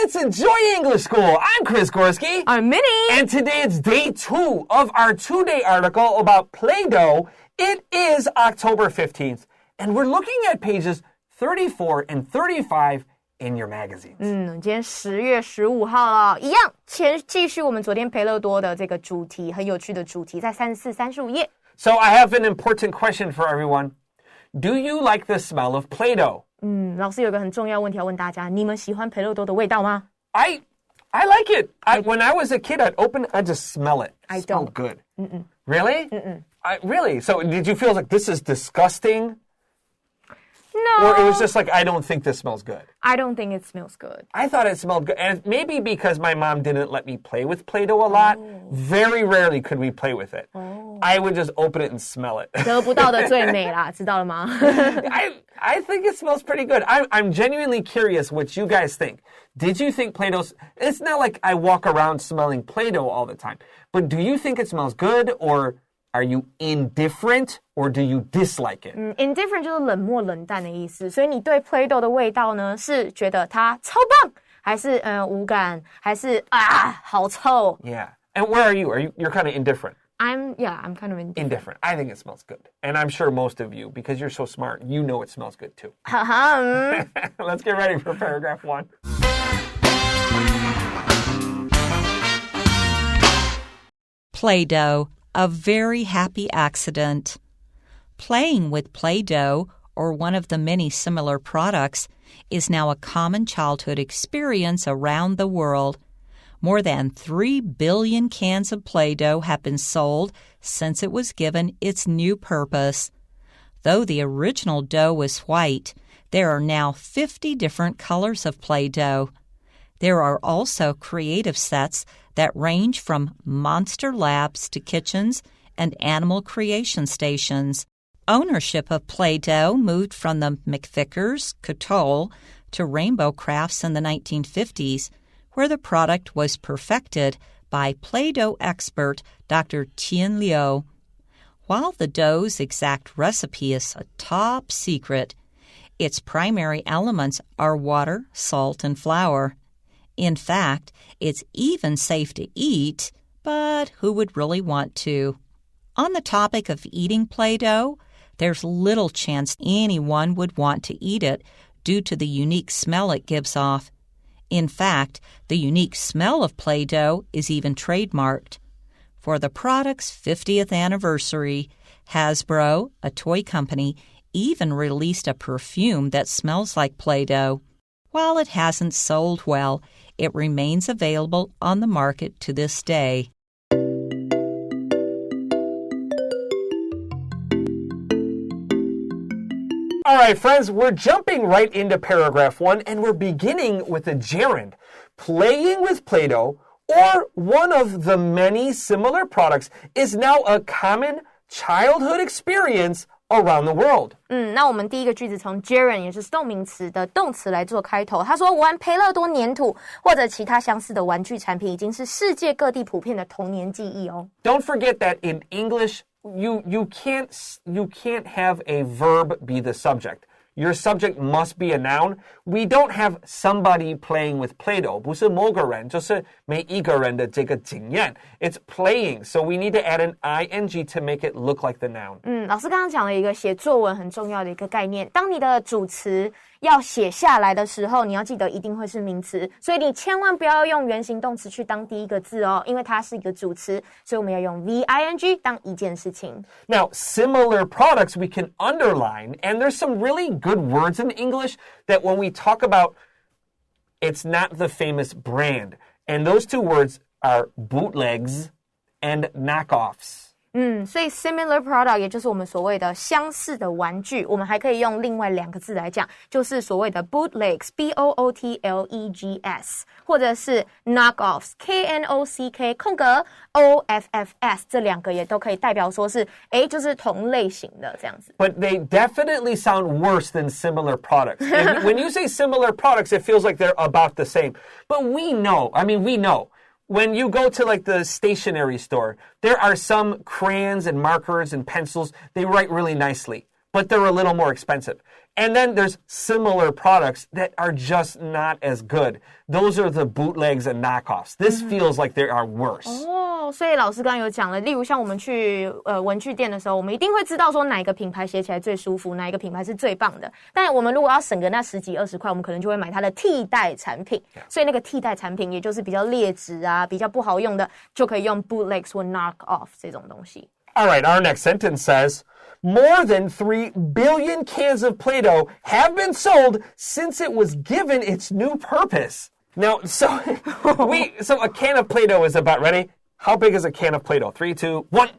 It's Enjoy English School. I'm Chris Gorski. I'm Minnie. And today it's day 2 of our 2-day article about Play-Doh. It is October 15th, and we're looking at pages 34 and 35 in your magazines. 今天10月15号了，一样继续我们昨天培乐多的这个主题，很有趣的主题，在34、35页。So I have an important question for everyone. Do you like the smell of Play-Doh? 老师有一个很重要的问题要问大家，你们喜欢培乐多的味道吗？ I like it. When I was a kid, I'd just smell it. I smell don't. good. Really? Really? So did you feel like this is disgusting? No. Or it was just like, I don't think this smells good. I don't think it smells good. I thought it smelled good. And maybe because my mom didn't let me play with Play-Doh a lot, very rarely could we play with it. I would just open it and smell it. 得不到的最美啦，知道了吗？ I think it smells pretty good. I'm genuinely curious what you guys think. Did you think Play-Doh... It's not like I walk around smelling Play-Doh all the time. But do you think it smells good or... Are you indifferent or do you dislike it? Indifferent 就是冷漠冷淡的意思，所以你对 Play-Doh 的味道呢，是觉得它超棒，还是无感，还是好臭？ Yeah. And where are you? You're kind of indifferent? I'm kind of indifferent. Indifferent. I think it smells good. And I'm sure most of you, because you're so smart, you know it smells good too. Let's get ready for paragraph 1. Play-Doh, a very happy accident. Playing with Play-Doh, or one of the many similar products, is now a common childhood experience around the world. More than 3 billion cans of Play-Doh have been sold since it was given its new purpose. Though the original dough was white, there are now 50 different colors of Play-Doh. There are also creative sets that range from monster labs to kitchens and animal creation stations. Ownership of Play-Doh moved from the McVickers, Cottole, to Rainbow Crafts in the 1950s, where the product was perfected by Play-Doh expert Dr. Tien Liu. While the dough's exact recipe is a top secret, its primary elements are water, salt, and flour. In fact, it's even safe to eat, but who would really want to? On the topic of eating Play-Doh, there's little chance anyone would want to eat it due to the unique smell it gives off. In fact, the unique smell of Play-Doh is even trademarked. For the product's 50th anniversary, Hasbro, a toy company, even released a perfume that smells like Play-Doh. While it hasn't sold well, it remains available on the market to this day. All right, friends, we're jumping right into paragraph 1, and we're beginning with a gerund. Playing with Play-Doh, or one of the many similar products, is now a common childhood experience around the world. 那我们第一个句子从 gerund 也就是动名词的动词来做开头。他说玩培乐多粘土或者其他相似的玩具产品已经是世界各地普遍的童年记忆哦。Don't forget that in English, you can't have a verb be the subject. Your subject must be a noun. We don't have somebody playing with Play-Doh. 不是某个人，就是每一个人的这个经验。It's playing, so we need to add an ing to make it look like the noun. 老师刚刚讲了一个写作文很重要的一个概念。当你的主词要写下来的时候，你要记得一定会是名词，所以你千万不要用原形动词去当第一个字哦，因为它是一个主词，所以我们要用 VING 当一件事情。Now, similar products we can underline, and there's some really good words in English that when we talk about, it's not the famous brand. And those two words are bootlegs and knockoffs. 所以 similar product 也就是我们所谓的相似的玩具，我们还可以用另外2个字来讲，就是所谓的 bootlegs BOOTLEGS 或者是 knockoffs KNOCK 空格 OFFS 这2个也都可以代表说是就是同类型的这样子。But they definitely sound worse than similar products. When you say similar products, it feels like they're about the same. But we know. When you go to like the stationery store, there are some crayons and markers and pencils. They write really nicely. but they're a little more expensive. And then there's similar products that are just not as good. Those are the bootlegs and knockoffs. This feels like they are worse. 所以老师刚刚有讲了，例如像我们去文具店的时候，我们一定会知道说哪一个品牌写起来最舒服，哪一个品牌是最棒的。但我们如果要省个那10几20块，我们可能就会买它的替代产品。所以那个替代产品，也就是比较劣质啊、比较不好用的，就可以用 bootlegs 或 knockoff 这种东西。All right, our next sentence says,More than 3 billion cans of Play-Doh have been sold since it was given its new purpose. Now, so a can of Play-Doh is about, ready? How big is a can of Play-Doh? 3, 2, 1.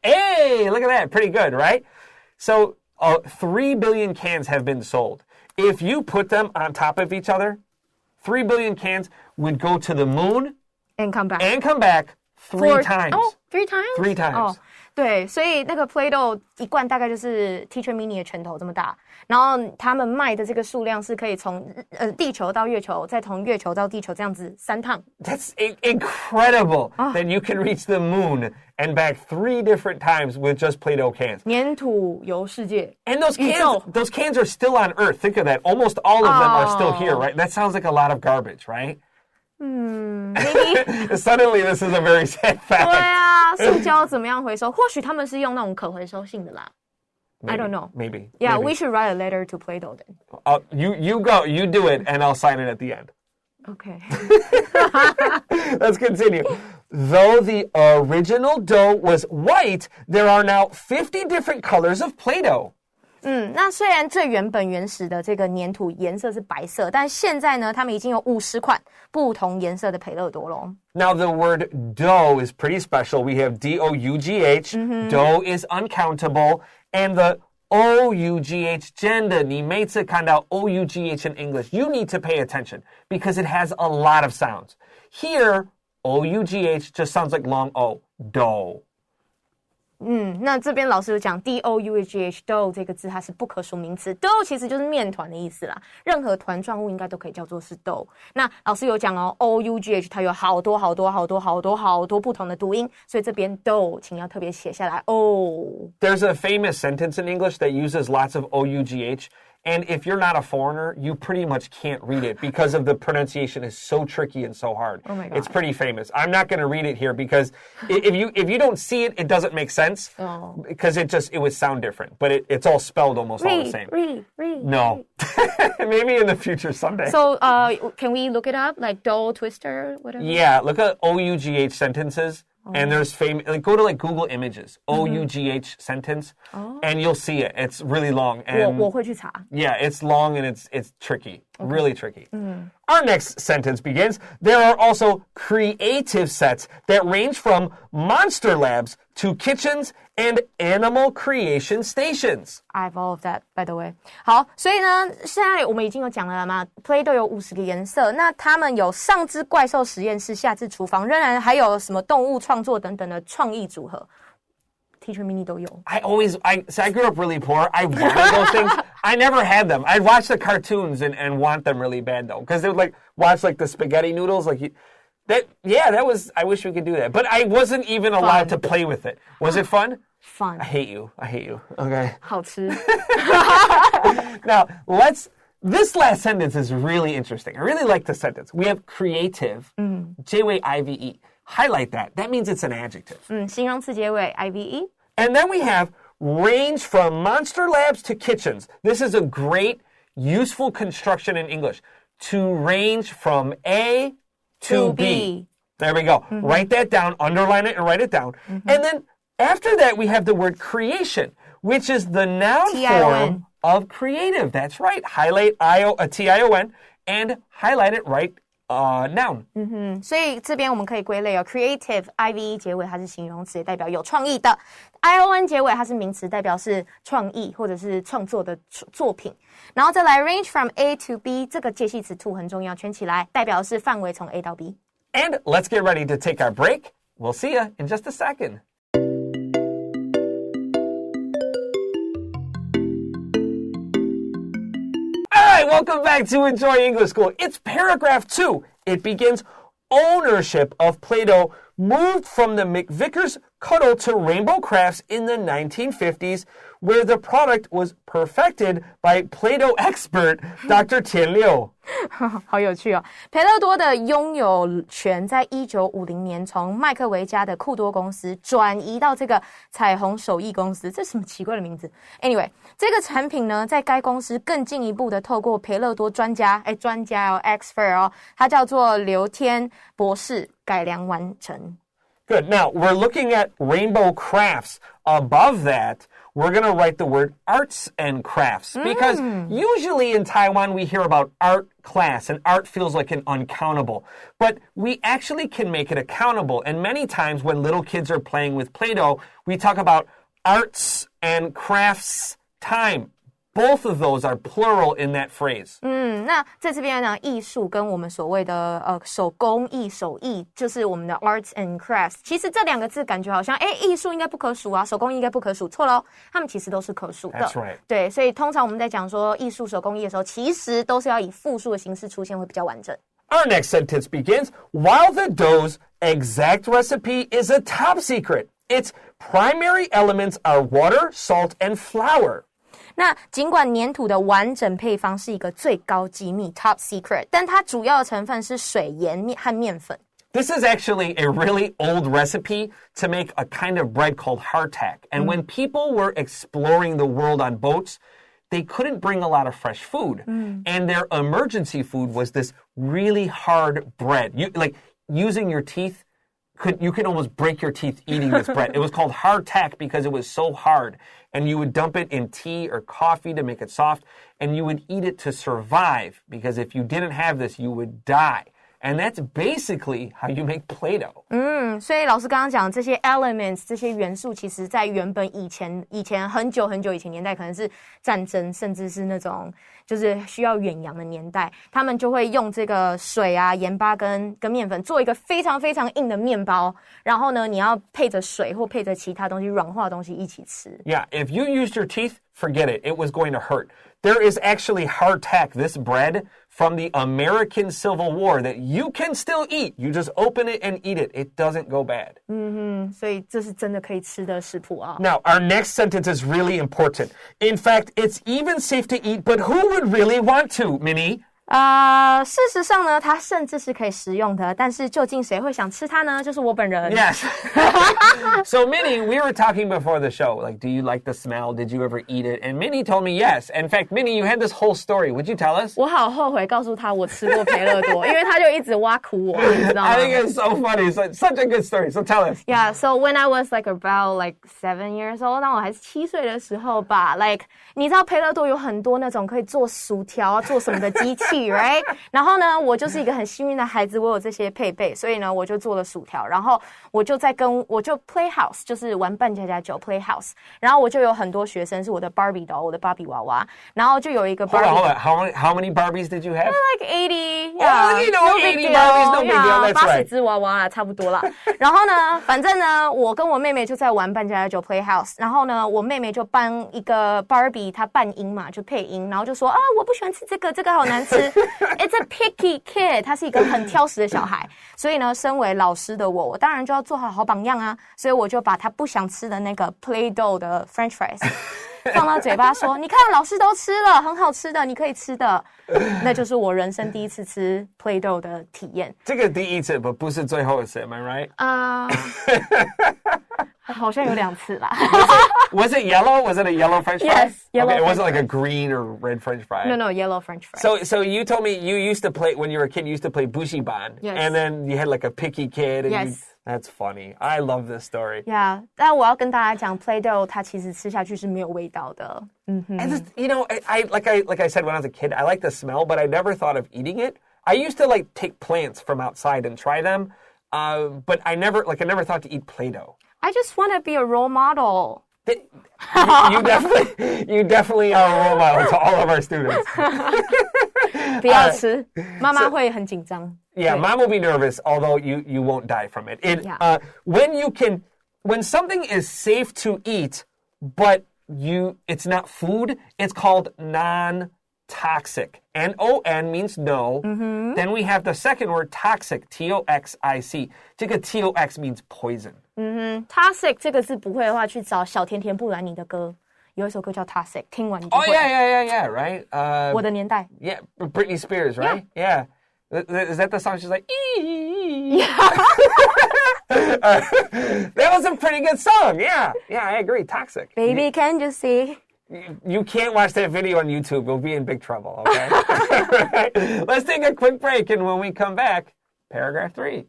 Hey, look at that. Pretty good, right? So 3 billion cans have been sold. If you put them on top of each other, 3 billion cans would go to the moon and come back. Three times. Oh, 3 times? 3 times. Oh.对，所以那个 Play-Doh 一罐大概就是 Teacher Minnie 的拳头这么大，然后他们卖的这个数量是可以从地球到月球，再从月球到地球这样子3趟。That's incredible that you can reach the moon and back 3 different times with just Play-Doh cans. 粘土游世界。 And those cans are still on Earth. Think of that. Almost all of them are still here, right? That sounds like a lot of garbage, right? Maybe. Suddenly, this is a very sad fact. 对啊，塑胶怎么样回收？或许他们是用那种可回收性的啦。Maybe, I don't know. Maybe. Yeah, maybe. we should write a letter to Play-Doh then. You go. You do it, and I'll sign it at the end. Okay. Let's continue. Though the original dough was white, there are now 50 different colors of Play-Doh. 那虽然最原始的这个粘土颜色是白色，但现在呢，他们已经有50款不同颜色的培乐多咯。Now the word dough is pretty special. We have D-O-U-G-H. Dough is uncountable. And the O-U-G-H, 真的，你每次看到 O-U-G-H in English, you need to pay attention because it has a lot of sounds. Here, O-U-G-H just sounds like long O, dough. 那这边老师有讲 D-O-U-G-H dough 这个字它是不可数名词 dough 其实就是面团的意思啦，任何团状物应该都可以叫做是 dough。那老师有讲哦 O-U-G-H 它有好多不同的读音，所以这边 dough 请要特别写下来 There's a famous sentence in English that uses lots of O-U-G-H. And if you're not a foreigner, you pretty much can't read it because of the pronunciation is so tricky and so hard. Oh my God. It's pretty famous. I'm not going to read it here because if you don't see it, it doesn't make sense because it would sound different. But it's all spelled almost all the same. Read. No. Maybe in the future someday. So can we look it up? Like dough, twister, whatever? Yeah, look at O-U-G-H sentences. And there's go to Google Images, O-U-G-H sentence, and you'll see it. It's really long. And 我会去查。 Yeah, it's long and it's tricky, really tricky. Our next sentence begins, there are also creative sets that range from monster labs to kitchens and animal creation stations. I have all of that, by the way. 好，所以呢，现在我们已经有讲了嘛 Play-Doh 有50个颜色，那他们有上至怪兽实验室，下至厨房，仍然还有什么动物创作等等的创意组合。Teacher Minnie 都有。I grew up really poor. I wanted those things. I never had them. I'd watch the cartoons and want them really bad though, because they would watch the spaghetti noodles that was, I wish we could do that. But I wasn't even allowed to play with it. Was it fun? Fun. I hate you. Okay. 好吃。Now, this last sentence is really interesting. I really like this sentence. We have creative, J-W-I-V-E. Highlight that. That means it's an adjective. 形容词结尾 I-V-E. And then we have range from monster labs to kitchens. This is a great, useful construction in English. To range from A to B. There we go. Write that down, underline it, and write it down. And then after that, we have the word creation, which is the noun form of creative. That's right. Highlight T-I-O-N and highlight it right noun. 所以这边我们可以归类creative I-V-E 结尾它是形容词，也代表有创意的 I-O-N 结尾它是名词，代表是创意或者是创作的作品。然后再来 range from A to B 这个介系词 to 很重要，圈起来代表的是范围从 A 到 B。 And let's get ready to take our break. We'll see you in just a second. Welcome back to Enjoy English School. It's paragraph 2. It begins, ownership of Play-Doh moved from the McVickers cuddle to Rainbow Crafts in the 1950s, where the product was perfected by Play-Doh expert Dr. Tian Liu. 好有趣哦！培乐多的拥有权在1950年从麦克维家的库多公司转移到这个彩虹手艺公司，这什么奇怪的名字 ？Anyway， 这个产品呢，在该公司更进一步的透过培乐多专家expert 哦，他叫做刘天博士改良完成。Good. Now, we're looking at Rainbow Crafts. Above that, we're going to write the word arts and crafts because usually in Taiwan we hear about art class and art feels like an uncountable. But we actually can make it accountable. And many times when little kids are playing with Play-Doh, we talk about arts and crafts time.Both of those are plural in that phrase. 那在这边呢，艺术跟我们所谓的手工艺、手艺，就是我们的 arts and crafts。其实这两个字感觉好像，艺术应该不可数啊，手工艺应该不可数，错咯，他们其实都是可数的。That's right. 对，所以通常我们在讲说艺术、手工艺的时候，其实都是要以复数的形式出现，会比较完整。Our next sentence begins, while the dough's exact recipe is a top secret, its primary elements are water, salt, and flour.那尽管粘土的完整配方是一个最高机密 top secret， 但它主要的成分是水、盐和面粉。This is actually a really old recipe to make a kind of bread called hardtack. And when people were exploring the world on boats, they couldn't bring a lot of fresh food. And their emergency food was this really hard bread. Like using your teeth, you could almost break your teeth eating this bread. It was called hardtack because it was so hard.And you would dump it in tea or coffee to make it soft, and you would eat it to survive, because if you didn't have this, you would die. And that's basically how you make Play-Doh. 所以老师刚刚讲这些 elements 这些元素，其实在原本以前很久很久以前年代，可能是战争，甚至是那种就是需要远洋的年代，他们就会用这个水啊、盐巴跟面粉做一个非常非常硬的面包，然后呢，你要配着水或配着其他东西软化的东西一起吃。Yeah, if you used your teeth, forget it. It was going to hurt. There is actually hardtack, this bread, from the American Civil War that you can still eat. You just open it and eat it. It doesn't go bad. 所以这是真的可以吃的食谱啊。Now, our next sentence is really important. In fact, it's even safe to eat, but who would really want to, Minnie?事实上呢，它甚至是可以食用的，但是究竟谁会想吃它呢？就是我本人。Yes. So, Minnie, we were talking before the show, like, do you like the smell? Did you ever eat it? And Minnie told me yes. In fact, Minnie, you had this whole story. Would you tell us? 我好后悔告诉他我吃过培乐多，因为他就一直挖苦我，你知道吗 I think it's so funny. Such a good story. So tell us. Yeah, so when I was about 7 years old, 当我还是7岁的时候吧 ，like 你知道培乐多有很多那种可以做薯条啊、做什么的机器。Right? 然后呢，我就是一个很幸运的孩子，我有这些配备，所以呢，我就做了薯条，然后我就play house， 就是玩扮家家酒 play house， 然后我就有很多学生是我的 Barbie doll， 我的芭比娃娃，然后就有一个 Hold on. How many Barbies did you have? Like 80. Yeah, 80 Barbies, no big deal. That's right. 80只娃娃啦，差不多啦。然后呢，反正呢，我跟我妹妹就在玩扮家家酒 play house， 然后呢，我妹妹就扮一个 Barbie， 她扮音嘛，就配音，然后就说我不喜欢吃这个好难吃。It's a picky kid， 他是一个很挑食的小孩，所以呢，身为老师的我当然就要做好榜样啊，所以我就把他不想吃的那个 Play-Doh 的 French fries 放到嘴巴说，你看老师都吃了，很好吃的，你可以吃的。那就是我人生第一次吃 Play-Doh 的体验。这个第一次，不是最后一次 ，Am I right? 好像有2次啦。Was it yellow? Was it a yellow French fry? Yes, yellow. Okay, it wasn't like a green or red French fry. No, yellow French fry. So you told me you used to play when you were a kid. You used to play bushiban, yes. And then you had like a picky kid. And yes. That's funny. I love this story. Yeah, 但我要跟大家讲 Play-Doh 它其实吃下去是没有味道的。And this, like I said when I was a kid, I like the smell, but I never thought of eating it. I used to like take plants from outside and try them, but I never thought to eat Play-Doh. I just want to be a role model. You definitely are a role model to all of our students. 不要吃，妈妈会很紧张。Yeah, Mom will be nervous, although you won't die from it. When something is safe to eat, but it's not food, it's called non toxic. N-O-N means no. Then we have the second word, toxic, T-O-X-I-C. 这个 T-O-X means poison. Toxic 这个字不会的话，去找小甜甜布兰妮的歌，有一首歌叫 Toxic， 听完你就会。Oh, yeah, right? 我的年代。Yeah, Britney Spears, right? Yeah. Is that the song? She's like, that was a pretty good song. Yeah, I agree. Toxic. Baby, can you see? You can't watch that video on YouTube. You'll be in big trouble, okay? Right. Let's take a quick break, and when we come back, paragraph 3.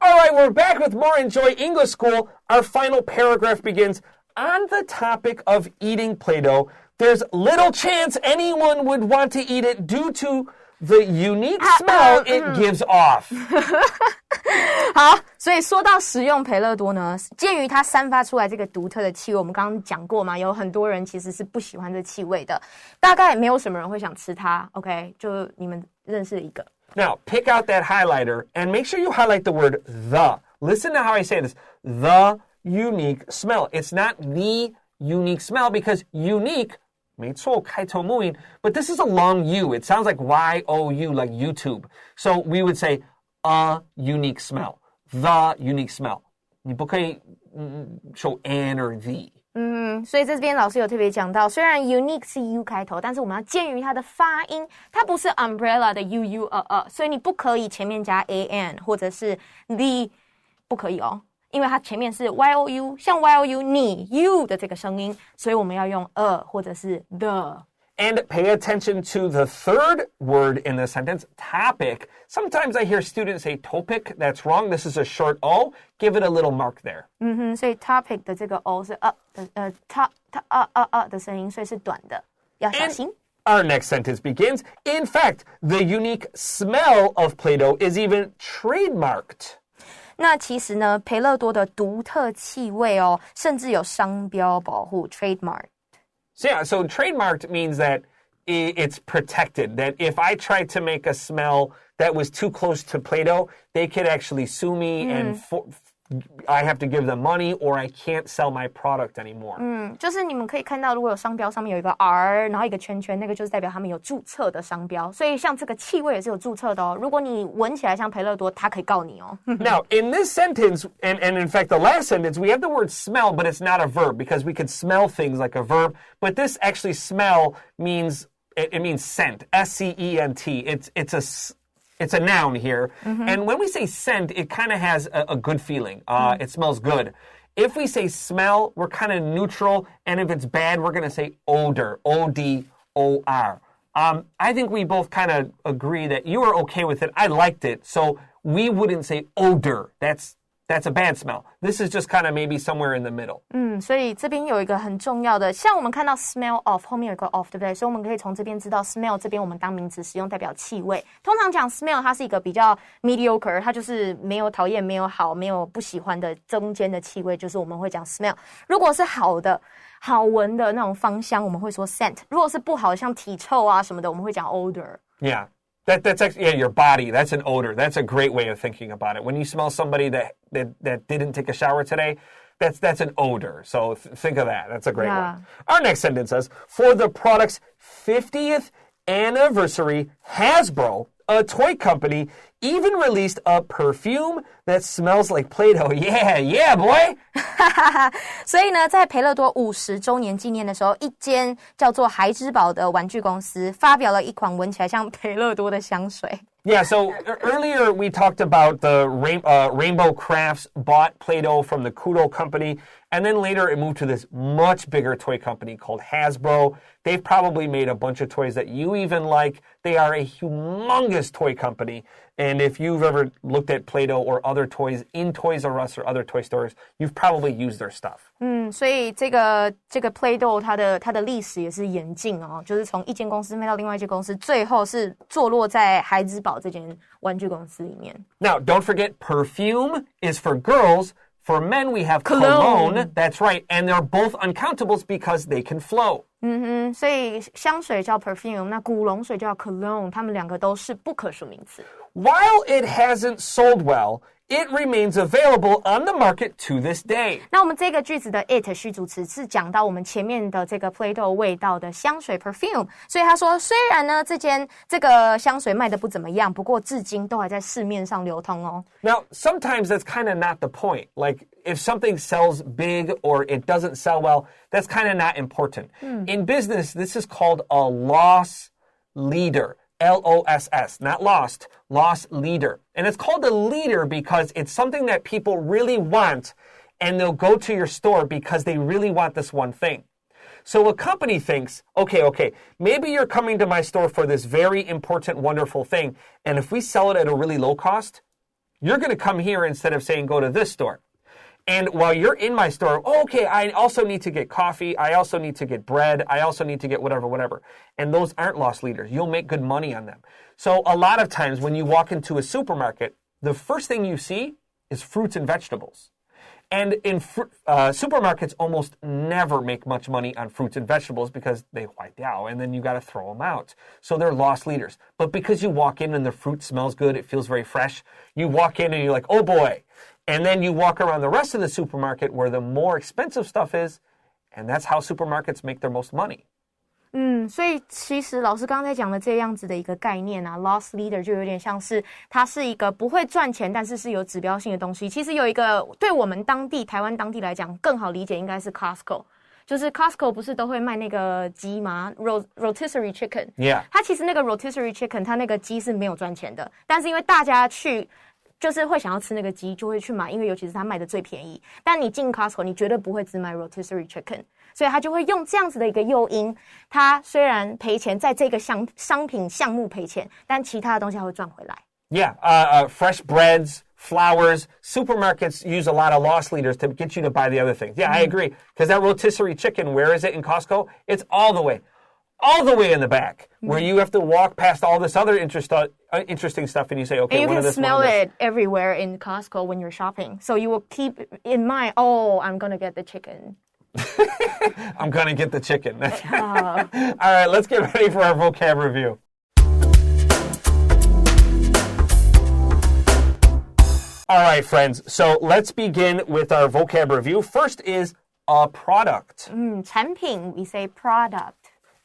All right, we're back with more Enjoy English School. Our final paragraph begins, on the topic of eating Play-Doh, there's little chance anyone would want to eat it due to the unique smell it gives off. 好，所以说到食用培乐多呢，鉴于它散发出来这个独特的气味，我们刚刚讲过嘛，有很多人其实是不喜欢这气味的，大概没有什么人会想吃它。OK， 就你们认识一个。Now, pick out that highlighter and make sure you highlight the word the. Listen to how I say this. The unique smell. It's not the unique smell because unique, 没错，开头母音, but this is a long U. It sounds like Y-O-U, like YouTube. So we would say a unique smell. The unique smell. 你不可以说 an or the. 所以这边老师有特别讲到，虽然 unique 是 U 开头，但是我们要鉴于它的发音，它不是 umbrella 的 U-U 所以你不可以前面加 an 或者是 the， 不可以哦，因为它前面是 Y-O-U， 像 Y-O-U 你 you 的这个声音，所以我们要用或者是 the。And pay attention to the third word in the sentence, topic. Sometimes I hear students say topic. That's wrong. This is a short O. Give it a little mark there. 所以 topic 的这个 O 是的声音，所以是短的，要小心。Our next sentence begins, in fact, the unique smell of Play-Doh is even trademarked. 那其实呢，培乐多的独特气味哦，甚至有商标保护 trademark。So trademarked means that it's protected, that if I tried to make a smell that was too close to Play-Doh, they could actually sue me and I have to give them money or I can't sell my product anymore. 就是你们可以看到，如果有商标上面有一个 R， 然后一个圈圈，那个就是代表他们有注册的商标。所以像这个气味也是有注册的哦。如果你闻起来像培乐多，它可以告你哦。Now, in this sentence, and in fact the last sentence, we have the word smell, but it's not a verb because we could smell things like a verb. But this actually smell means, it means scent, S-C-E-N-T. It's a noun here. And when we say scent, it kind of has a good feeling. It smells good. If we say smell, we're kind of neutral. And if it's bad, we're going to say odor, O-D-O-R. I think we both kind of agree that you were okay with it. I liked it. So we wouldn't say odor. That's a bad smell. This is just kind of maybe somewhere in the middle. 所以这边有一个很重要的，像我们看到 smell of 后面有一个 of， 对不对？所以我们可以从这边知道 smell 这边我们当名词使用代表气味。通常讲 smell 它是一个比较 mediocre， 它就是没有讨厌、没有好、没有不喜欢的中间的气味，就是我们会讲 smell。如果是好的、好闻的那种芳香，我们会说 scent。如果是不好，像体臭啊什么的，我们会讲 odor。Yeah. That's actually, your body. That's an odor. That's a great way of thinking about it. When you smell somebody that didn't take a shower today, that's an odor. So think of that. That's a great one. Our next sentence says, for the product's 50th anniversary, Hasbro, a toy company, even released a perfume that smells like Play-Doh. Yeah, boy! 所以呢，在培乐多50周年纪念的时候，一间叫做孩之宝的玩具公司发表了一款闻起来像培乐多的香水。Yeah, so earlier we talked about the Rainbow Crafts bought Play-Doh from the Kudo company, and then later it moved to this much bigger toy company called Hasbro. They've probably made a bunch of toys that you even like. They are a humongous toy company. And if you've ever looked at Play-Doh or other toys in Toys R Us or other toy stores, you've probably used their stuff. 所以这个 Play-Doh 它的历史也是演进哦，就是从一间公司卖到另外一间公司，最后是坐落在孩之宝这间玩具公司里面。Now, don't forget, perfume is for girls. For men, we have cologne. That's right. And they're both uncountables because they can flow. 所以香水叫 perfume， 那古龙水叫 cologne， 它们两个都是不可数名词。While it hasn't sold well, it remains available on the market to this day. 那我们这个句子的 it 虚主词是讲到我们前面的这个 Play-Doh 味道的香水 perfume， 所以他说虽然呢这个香水卖得不怎么样，不过至今都还在市面上流通哦。Now, sometimes that's kind of not the point. Like, if something sells big or it doesn't sell well, that's kind of not important. In business, this is called a loss leader. L-O-S-S, not lost, loss leader. And it's called a leader because it's something that people really want, and they'll go to your store because they really want this one thing. So a company thinks, okay, maybe you're coming to my store for this very important, wonderful thing, and if we sell it at a really low cost, you're going to come here instead of saying go to this store. And while you're in my store, okay, I also need to get coffee. I also need to get bread. I also need to get whatever. And those aren't loss leaders. You'll make good money on them. So a lot of times when you walk into a supermarket, the first thing you see is fruits and vegetables. And in supermarkets almost never make much money on fruits and vegetables because they white out and then you got to throw them out. So they're loss leaders. But because you walk in and the fruit smells good, it feels very fresh, you walk in and you're like, oh boy. And then you walk around the rest of the supermarket where the more expensive stuff is, and that's how supermarkets make their most money. 所以其实老师刚才讲的这样子的一个概念啊 ，loss leader 就有点像是它是一个不会赚钱，但是是有指标性的东西。其实有一个对我们台湾当地来讲更好理解，应该是 Costco。就是 Costco 不是都会卖那个鸡吗 ？rotisserie chicken。Yeah。它其实那个 rotisserie chicken， 它那个鸡是没有赚钱的，但是因为大家去。就是会想要吃那个鸡，就会去买，因为尤其是它卖的最便宜。但你进 Costco， 你绝对不会只买 rotisserie chicken， 所以他就会用这样子的一个诱因。他虽然赔钱，在这个商品项目赔钱，但其他的东西还会赚回来。Yeah, fresh breads, flours. Supermarkets use a lot of loss leaders to get you to buy the other things. Yeah, I agree. Because that rotisserie chicken, where is it in Costco? It's all the way in the back, where you have to walk past all this other interesting stuff, and you say, okay, and you can smell it everywhere in Costco when you're shopping. So you will keep in mind, oh, I'm going to get the chicken. I'm going to get the chicken. All right, let's get ready for our vocab review. All right, friends, so let's begin with our vocab review. First is a product. 产品, we say product.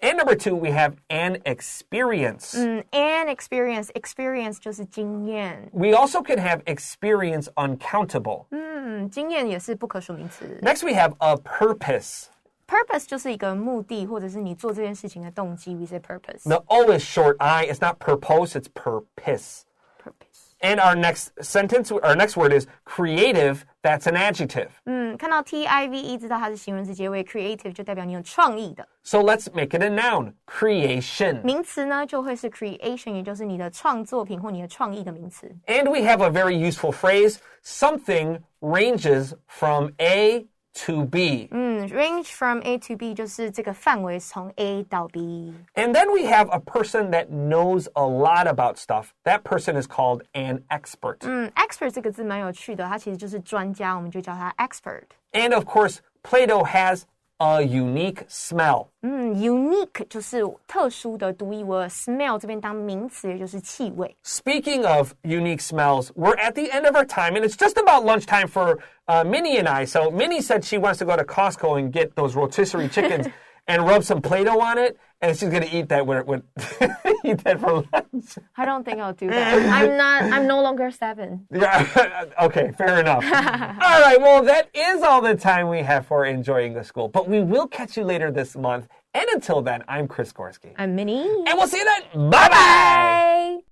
And number 2, we have an experience. An experience. Experience 就是经验。 We also can have experience uncountable. 经验也是不可数名词。 Next, we have a purpose. Purpose 就是一个目的，或者是你做这件事情的动机。We say purpose. The O is short I. It's not purpose, it's purpose. And our next word is creative. That's an adjective. 看到 T-I-V-E 知道它是形容词结尾 creative 就代表你有创意的。 So let's make it a noun. Creation. 名词呢就会是 creation， 也就是你的创作品或你的创意的名词。 And we have a very useful phrase. Something ranges from A to B. Range from A to B 就是这个范围从 A 到 B. And then we have a person that knows a lot about stuff. That person is called an expert. Expert 这个字蛮有趣的，它其实就是专家，我们就叫它 expert. And of course, Play-Doh has a unique smell. Unique 就是特殊的、独一无二。Smell 这边当名词，也就是气味。 Speaking of unique smells, we're at the end of our time, and it's just about lunchtime for Minnie and I. So Minnie said she wants to go to Costco and get those rotisserie chickens and rub some Play-Doh on it, and she's going to eat that eat that for lunch. I don't think I'll do that. I'm no longer 7. Yeah, okay, fair enough. All right, well, that is all the time we have for enjoying the school, but we will catch you later this month. And until then, I'm Chris Gorski. I'm Minnie. And we'll see you then. Bye-bye!